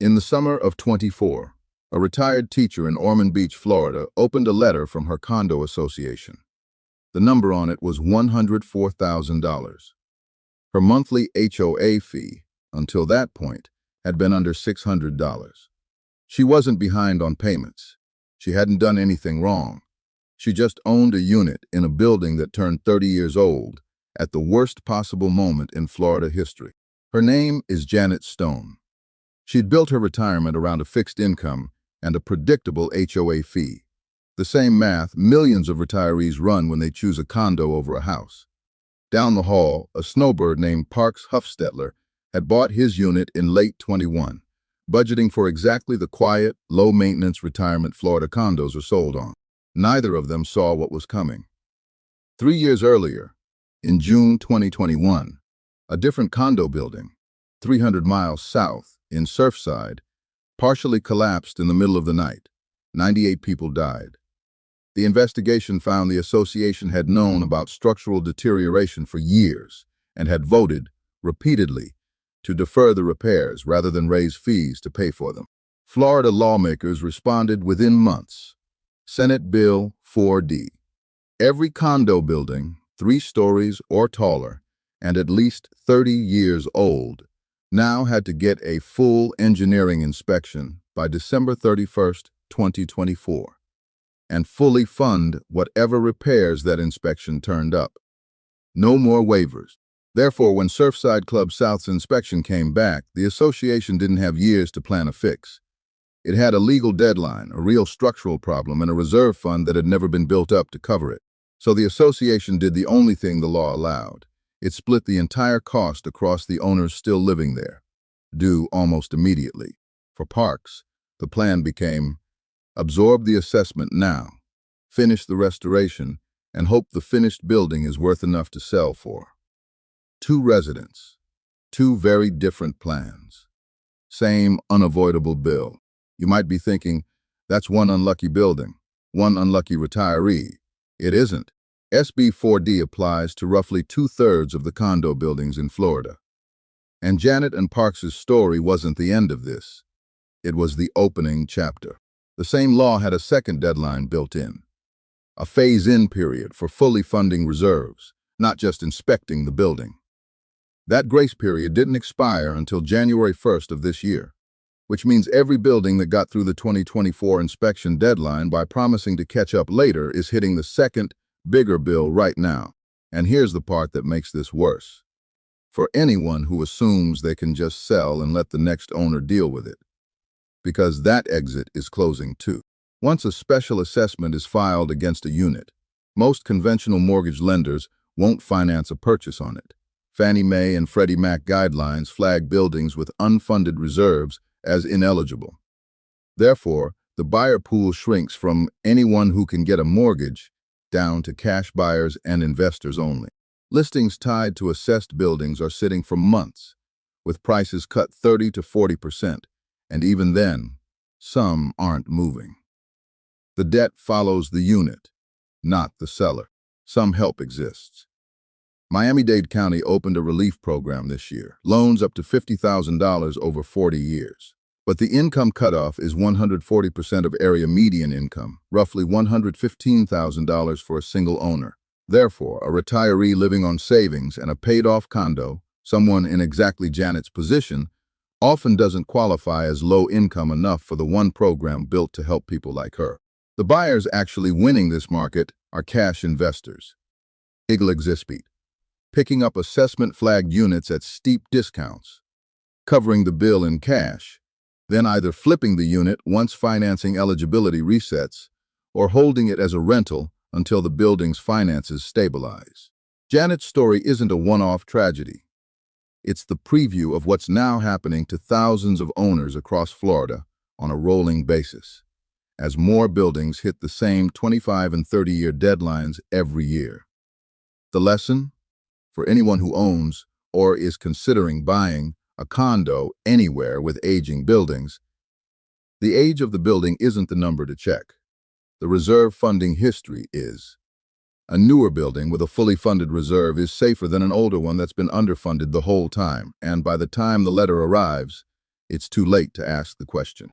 In the summer of 24, a retired teacher in Ormond Beach, Florida, opened a letter from her condo association. The number on it was $104,000. Her monthly HOA fee, until that point, had been under $600. She wasn't behind on payments. She hadn't done anything wrong. She just owned a unit in a building that turned 30 years old at the worst possible moment in Florida history. Her name is Janet Stone. She'd built her retirement around a fixed income and a predictable HOA fee. The same math millions of retirees run when they choose a condo over a house. Down the hall, a snowbird named Parks Huffstetler had bought his unit in late 21, budgeting for exactly the quiet, low-maintenance retirement Florida condos are sold on. Neither of them saw what was coming. 3 years earlier, in June 2021, a different condo building, 300 miles south, in Surfside, partially collapsed in the middle of the night. 98 people died. The investigation found the association had known about structural deterioration for years and had voted, repeatedly, to defer the repairs rather than raise fees to pay for them. Florida lawmakers responded within months. Senate Bill 4D. Every condo building, 3 stories or taller, and at least 30 years old, now had to get a full engineering inspection by December 31st, 2024, and fully fund whatever repairs that inspection turned up. No more waivers. Therefore, when Surfside Club South's inspection came back, the association didn't have years to plan a fix. It had a legal deadline, a real structural problem, and a reserve fund that had never been built up to cover it. So the association did the only thing the law allowed. It split the entire cost across the owners still living there, due almost immediately. For Parks, the plan became, absorb the assessment now, finish the restoration, and hope the finished building is worth enough to sell for. 2 residents, 2 very different plans. Same unavoidable bill. You might be thinking, that's one unlucky building, one unlucky retiree. It isn't. SB 4D applies to roughly 2/3 of the condo buildings in Florida. And Janet and Parks' story wasn't the end of this. It was the opening chapter. The same law had a second deadline built in, a phase-in period for fully funding reserves, not just inspecting the building. That grace period didn't expire until January 1st of this year, which means every building that got through the 2024 inspection deadline by promising to catch up later is hitting the second, bigger bill right now. And here's the part that makes this worse. For anyone who assumes they can just sell and let the next owner deal with it, because that exit is closing too. Once a special assessment is filed against a unit, most conventional mortgage lenders won't finance a purchase on it. Fannie Mae and Freddie Mac guidelines flag buildings with unfunded reserves as ineligible. Therefore, the buyer pool shrinks from anyone who can get a mortgage down to cash buyers and investors only. Listings tied to assessed buildings are sitting for months, with prices cut 30 to 40%, and even then, some aren't moving. The debt follows the unit, not the seller. Some help exists. Miami-Dade County opened a relief program this year, loans up to $50,000 over 40 years. But the income cutoff is 140% of area median income, roughly $115,000 for a single owner. Therefore, a retiree living on savings and a paid-off condo, someone in exactly Janet's position, often doesn't qualify as low income enough for the one program built to help people like her. The buyers actually winning this market are cash investors. Picking up assessment-flagged units at steep discounts, covering the bill in cash, then either flipping the unit once financing eligibility resets or holding it as a rental until the building's finances stabilize. Janet's story isn't a one-off tragedy. It's the preview of what's now happening to thousands of owners across Florida on a rolling basis, as more buildings hit the same 25 and 30-year deadlines every year. The lesson? For anyone who owns or is considering buying a condo anywhere with aging buildings, the age of the building isn't the number to check. The reserve funding history is. A newer building with a fully funded reserve is safer than an older one that's been underfunded the whole time, and by the time the letter arrives, it's too late to ask the question.